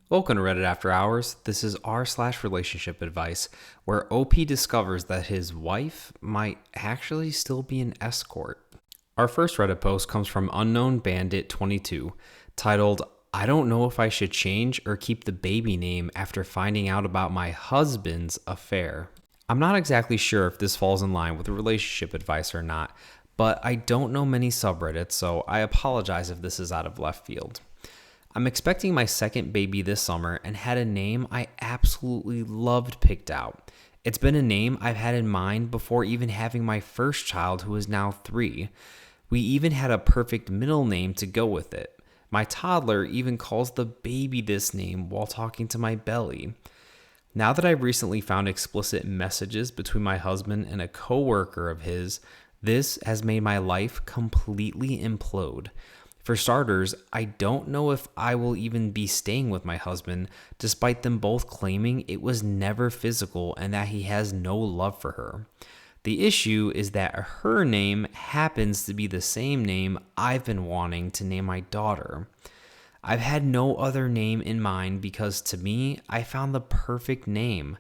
Welcome to Reddit After Hours. This is r/relationship advice, where OP discovers that his wife might actually still be an escort. Our first Reddit post comes from Unknown Bandit 22, titled, I don't know if I should change or keep the baby name after finding out about my husband's affair. I'm not exactly sure if this falls in line with relationship advice or not, but I don't know many subreddits, so I apologize if this is out of left field. I'm expecting my second baby this summer and had a name I absolutely loved picked out. It's been a name I've had in mind before even having my first child, who is now 3. We even had a perfect middle name to go with it. My toddler even calls the baby this name while talking to my belly. Now that I've recently found explicit messages between my husband and a coworker of his, this has made my life completely implode. For starters, I don't know if I will even be staying with my husband, despite them both claiming it was never physical and that he has no love for her. The issue is that her name happens to be the same name I've been wanting to name my daughter. I've had no other name in mind because to me, I found the perfect name.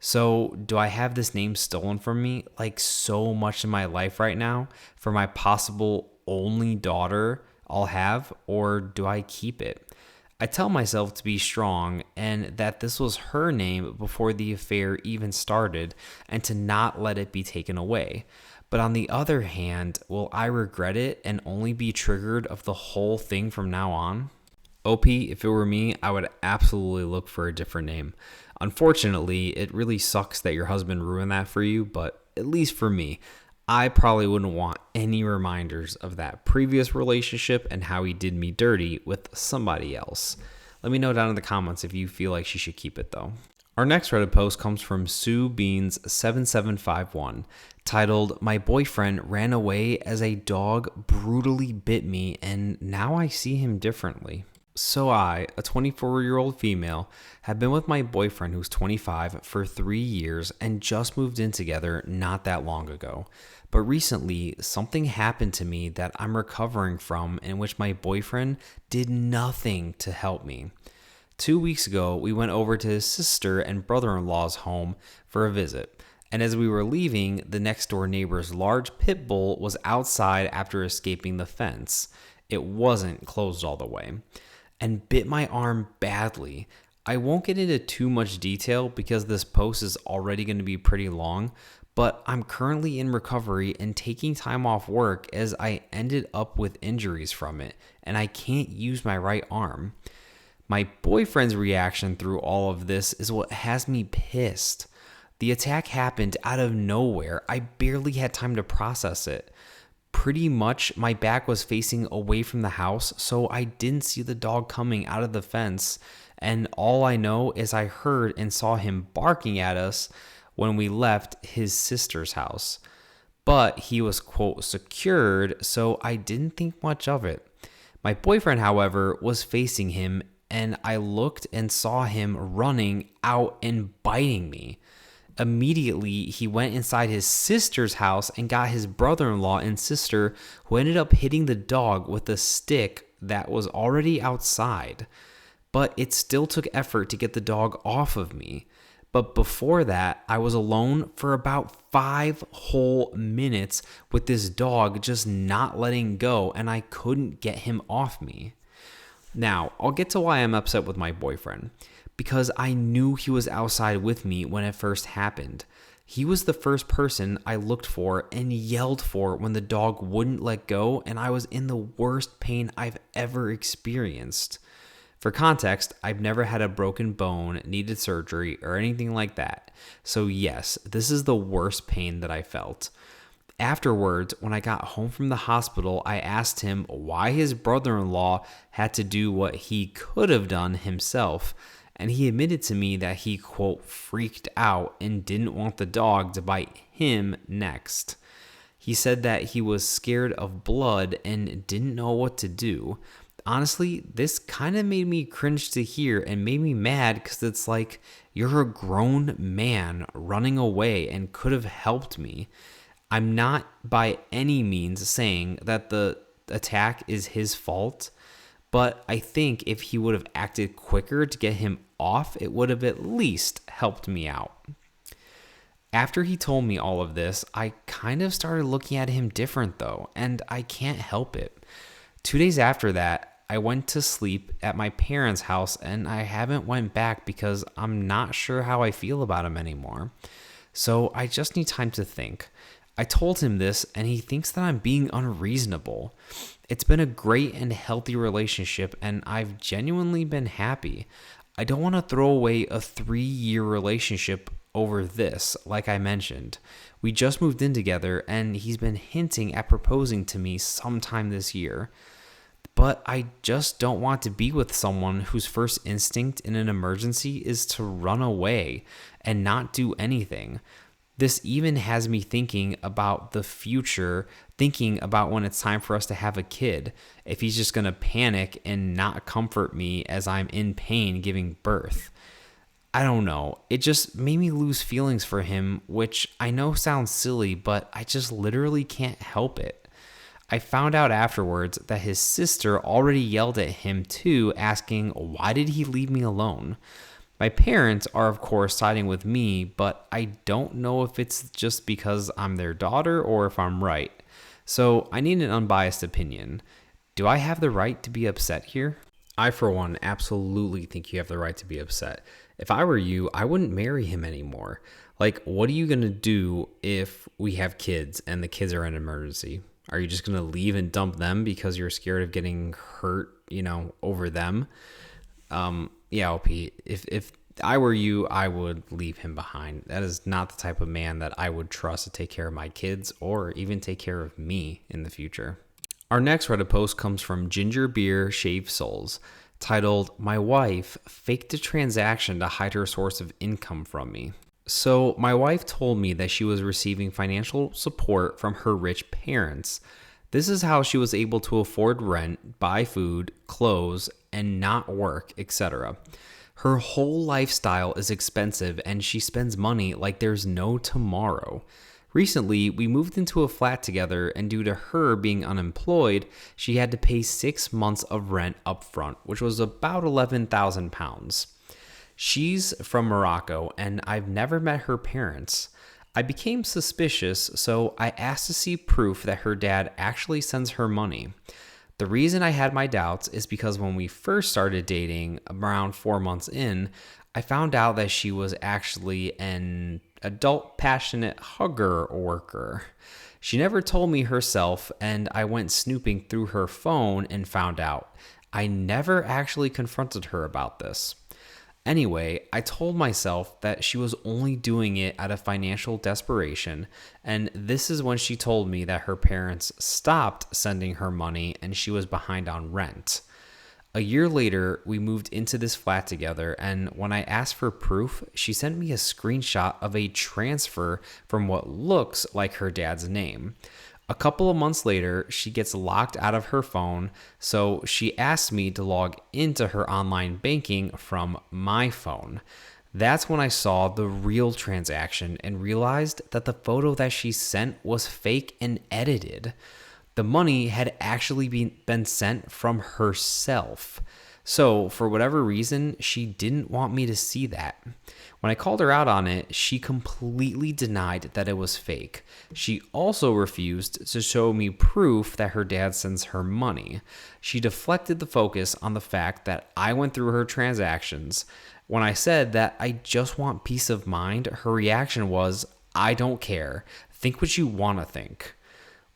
So, do I have this name stolen from me, like so much in my life right now, for my possible only daughter I'll have, or do I keep it? I tell myself to be strong and that this was her name before the affair even started and to not let it be taken away. But on the other hand, will I regret it and only be triggered of the whole thing from now on? OP, if it were me, I would absolutely look for a different name. Unfortunately, it really sucks that your husband ruined that for you, but at least for me, I probably wouldn't want any reminders of that previous relationship and how he did me dirty with somebody else. Let me know down in the comments if you feel like she should keep it though. Our next Reddit post comes from Sue Beans 7751, titled, My boyfriend ran away as a dog brutally bit me and now I see him differently. So I, a 24-year-old female, have been with my boyfriend who's 25 for 3 years and just moved in together not that long ago. But recently, something happened to me that I'm recovering from, in which my boyfriend did nothing to help me. 2 weeks ago, we went over to his sister and brother-in-law's home for a visit. And as we were leaving, the next door neighbor's large pit bull was outside after escaping the fence. It wasn't closed all the way, and bit my arm badly. I won't get into too much detail because this post is already going to be pretty long, but I'm currently in recovery and taking time off work as I ended up with injuries from it, and I can't use my right arm. My boyfriend's reaction through all of this is what has me pissed. The attack happened out of nowhere. I barely had time to process it. Pretty much my back was facing away from the house, so I didn't see the dog coming out of the fence, and all I know is I heard and saw him barking at us when we left his sister's house. But he was, quote, secured, so I didn't think much of it. My boyfriend, however, was facing him, and I looked and saw him running out and biting me. Immediately, he went inside his sister's house and got his brother-in-law and sister, who ended up hitting the dog with a stick that was already outside. But it still took effort to get the dog off of me. But before that, I was alone for about 5 whole minutes with this dog just not letting go, and I couldn't get him off me. Now, I'll get to why I'm upset with my boyfriend. Because I knew he was outside with me when it first happened. He was the first person I looked for and yelled for when the dog wouldn't let go, and I was in the worst pain I've ever experienced. For context, I've never had a broken bone, needed surgery, or anything like that. So yes, this is the worst pain that I felt. Afterwards, when I got home from the hospital, I asked him why his brother-in-law had to do what he could have done himself. And he admitted to me that he, quote, freaked out and didn't want the dog to bite him next. He said that he was scared of blood and didn't know what to do. Honestly, this kind of made me cringe to hear and made me mad because it's like, you're a grown man running away and could have helped me. I'm not by any means saying that the attack is his fault, but I think if he would have acted quicker to get him off, it would have at least helped me out. After he told me all of this, I kind of started looking at him different though, and I can't help it. 2 days after that, I went to sleep at my parents' house and I haven't went back because I'm not sure how I feel about him anymore. So I just need time to think. I told him this and he thinks that I'm being unreasonable. It's been a great and healthy relationship and I've genuinely been happy. I don't want to throw away a 3-year relationship over this, like I mentioned. We just moved in together and he's been hinting at proposing to me sometime this year. But I just don't want to be with someone whose first instinct in an emergency is to run away and not do anything. This even has me thinking about the future, thinking about when it's time for us to have a kid, if he's just going to panic and not comfort me as I'm in pain giving birth. I don't know. It just made me lose feelings for him, which I know sounds silly, but I just literally can't help it. I found out afterwards that his sister already yelled at him too, asking, why did he leave me alone? My parents are, of course, siding with me, but I don't know if it's just because I'm their daughter or if I'm right. So I need an unbiased opinion. Do I have the right to be upset here? I, for one, absolutely think you have the right to be upset. If I were you, I wouldn't marry him anymore. Like, what are you going to do if we have kids and the kids are in an emergency? Are you just going to leave and dump them because you're scared of getting hurt, over them? Yeah, LP, if I were you, I would leave him behind. That is not the type of man that I would trust to take care of my kids or even take care of me in the future. Our next Reddit post comes from Ginger Beer Shave Souls, titled, My wife faked a transaction to hide her source of income from me. So my wife told me that she was receiving financial support from her rich parents. This is how she was able to afford rent, buy food, clothes, and not work, etc. Her whole lifestyle is expensive and she spends money like there's no tomorrow. Recently, we moved into a flat together, and due to her being unemployed, she had to pay 6 months of rent up front, which was about £11,000. She's from Morocco, and I've never met her parents. I became suspicious, so I asked to see proof that her dad actually sends her money. The reason I had my doubts is because when we first started dating, around 4 months in, I found out that she was actually an adult passionate hugger worker. She never told me herself, and I went snooping through her phone and found out. I never actually confronted her about this. Anyway, I told myself that she was only doing it out of financial desperation, and this is when she told me that her parents stopped sending her money and she was behind on rent. A year later, we moved into this flat together, and when I asked for proof, she sent me a screenshot of a transfer from what looks like her dad's name. A couple of months later, she gets locked out of her phone, so she asked me to log into her online banking from my phone. That's when I saw the real transaction and realized that the photo that she sent was fake and edited. The money had actually been sent from herself. So, for whatever reason, she didn't want me to see that. When I called her out on it, she completely denied that it was fake. She also refused to show me proof that her dad sends her money. She deflected the focus on the fact that I went through her transactions. When I said that I just want peace of mind, her reaction was, I don't care. Think what you want to think.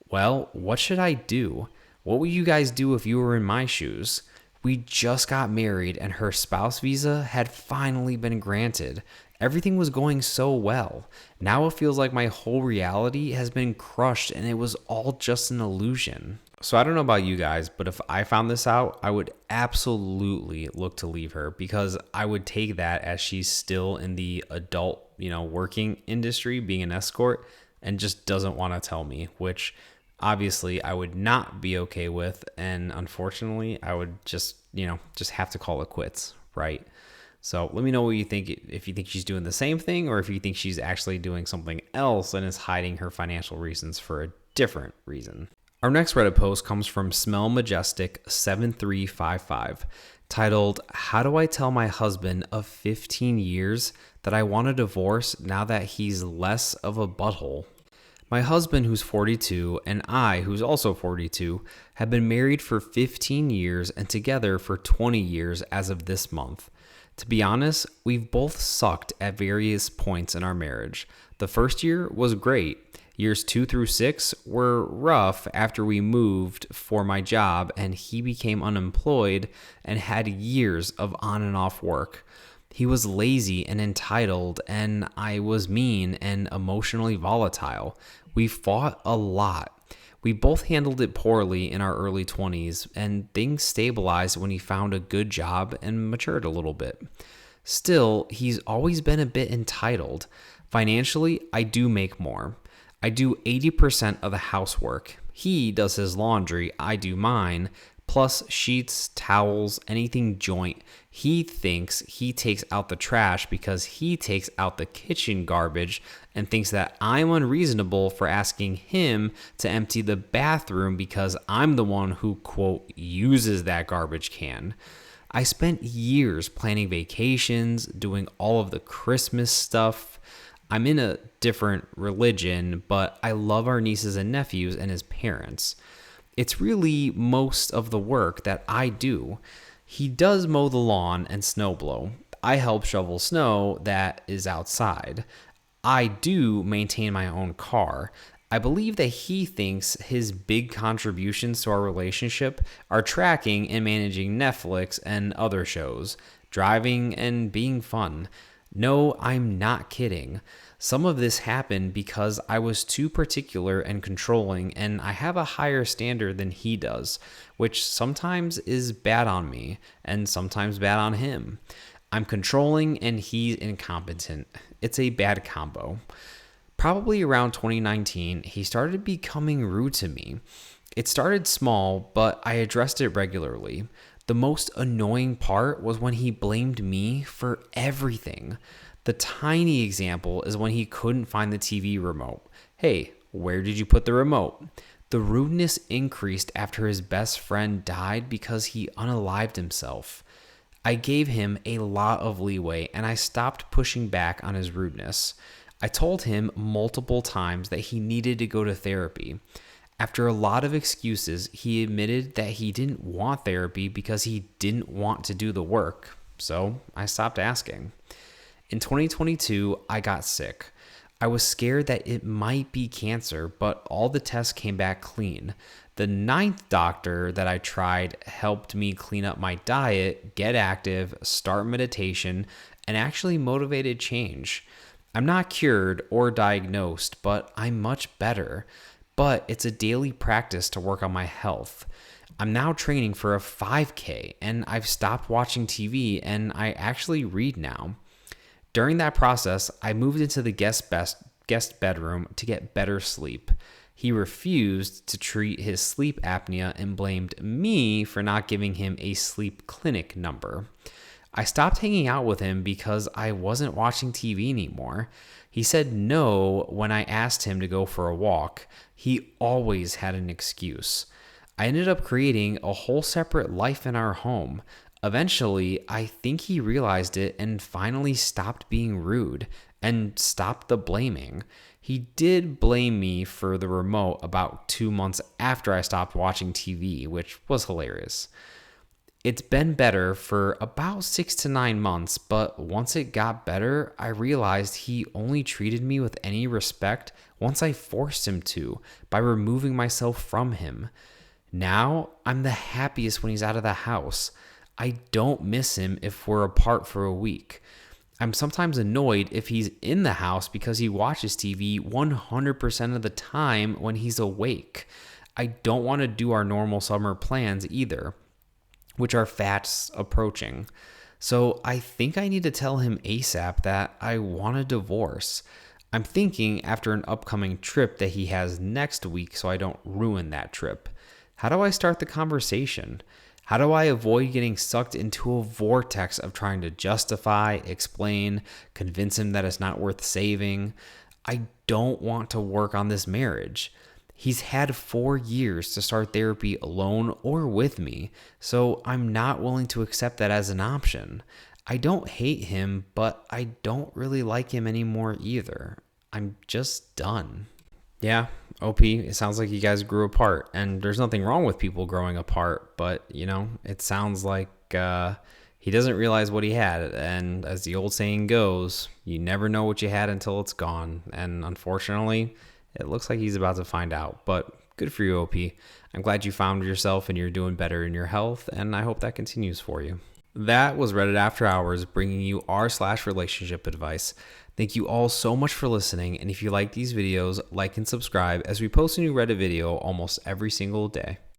Well, what should I do? What would you guys do if you were in my shoes? We just got married and her spouse visa had finally been granted. Everything was going so well. Now it feels like my whole reality has been crushed and it was all just an illusion. So I don't know about you guys, but if I found this out, I would absolutely look to leave her because I would take that as she's still in the adult, working industry, being an escort, and just doesn't want to tell me, which obviously I would not be okay with. And unfortunately, I would just have to call it quits, right? So let me know what you think, if you think she's doing the same thing or if you think she's actually doing something else and is hiding her financial reasons for a different reason. Our next Reddit post comes from Smell Majestic 7355, titled, "How do I tell my husband of 15 years that I want a divorce now that he's less of a butthole?" My husband, who's 42, and I, who's also 42, have been married for 15 years and together for 20 years as of this month. To be honest, we've both sucked at various points in our marriage. The first year was great. Years 2 through 6 were rough after we moved for my job and he became unemployed and had years of on and off work. He was lazy and entitled, and I was mean and emotionally volatile. We fought a lot. We both handled it poorly in our early 20s, and things stabilized when he found a good job and matured a little bit. Still, he's always been a bit entitled. Financially, I do make more. I do 80% of the housework. He does his laundry, I do mine, plus sheets, towels, anything joint. He thinks he takes out the trash because he takes out the kitchen garbage and thinks that I'm unreasonable for asking him to empty the bathroom because I'm the one who, quote, uses that garbage can. I spent years planning vacations, doing all of the Christmas stuff. I'm in a different religion, but I love our nieces and nephews and his parents. It's really most of the work that I do. He does mow the lawn and snowblow. I help shovel snow that is outside. I do maintain my own car. I believe that he thinks his big contributions to our relationship are tracking and managing Netflix and other shows, driving and being fun. No, I'm not kidding. Some of this happened because I was too particular and controlling, and I have a higher standard than he does, which sometimes is bad on me and sometimes bad on him. I'm controlling and he's incompetent. It's a bad combo. Probably around 2019, he started becoming rude to me. It started small, but I addressed it regularly. The most annoying part was when he blamed me for everything. The tiny example is when he couldn't find the TV remote. Hey, where did you put the remote? The rudeness increased after his best friend died because he unalived himself. I gave him a lot of leeway and I stopped pushing back on his rudeness. I told him multiple times that he needed to go to therapy. After a lot of excuses, he admitted that he didn't want therapy because he didn't want to do the work. So I stopped asking. In 2022, I got sick. I was scared that it might be cancer, but all the tests came back clean. The 9th doctor that I tried helped me clean up my diet, get active, start meditation, and actually motivated change. I'm not cured or diagnosed, but I'm much better. But it's a daily practice to work on my health. I'm now training for a 5K, and I've stopped watching TV, and I actually read now. During that process, I moved into the guest bedroom to get better sleep. He refused to treat his sleep apnea and blamed me for not giving him a sleep clinic number. I stopped hanging out with him because I wasn't watching TV anymore. He said no when I asked him to go for a walk. He always had an excuse. I ended up creating a whole separate life in our home. Eventually, I think he realized it and finally stopped being rude and stopped the blaming. He did blame me for the remote about 2 months after I stopped watching TV, which was hilarious. It's been better for about 6 to 9 months, but once it got better, I realized he only treated me with any respect once I forced him to by removing myself from him. Now, I'm the happiest when he's out of the house. I don't miss him if we're apart for a week. I'm sometimes annoyed if he's in the house because he watches TV 100% of the time when he's awake. I don't want to do our normal summer plans either, which are fast approaching. So I think I need to tell him ASAP that I want a divorce. I'm thinking after an upcoming trip that he has next week so I don't ruin that trip. How do I start the conversation? How do I avoid getting sucked into a vortex of trying to justify, explain, convince him that it's not worth saving? I don't want to work on this marriage. He's had 4 years to start therapy alone or with me, so I'm not willing to accept that as an option. I don't hate him, but I don't really like him anymore either. I'm just done. Yeah, OP, it sounds like you guys grew apart, and there's nothing wrong with people growing apart, but, it sounds like he doesn't realize what he had, and as the old saying goes, you never know what you had until it's gone, and unfortunately, it looks like he's about to find out, but good for you, OP. I'm glad you found yourself and you're doing better in your health, and I hope that continues for you. That was Reddit After Hours, bringing you r/relationship advice. Thank you all so much for listening, and if you like these videos, like and subscribe as we post a new Reddit video almost every single day.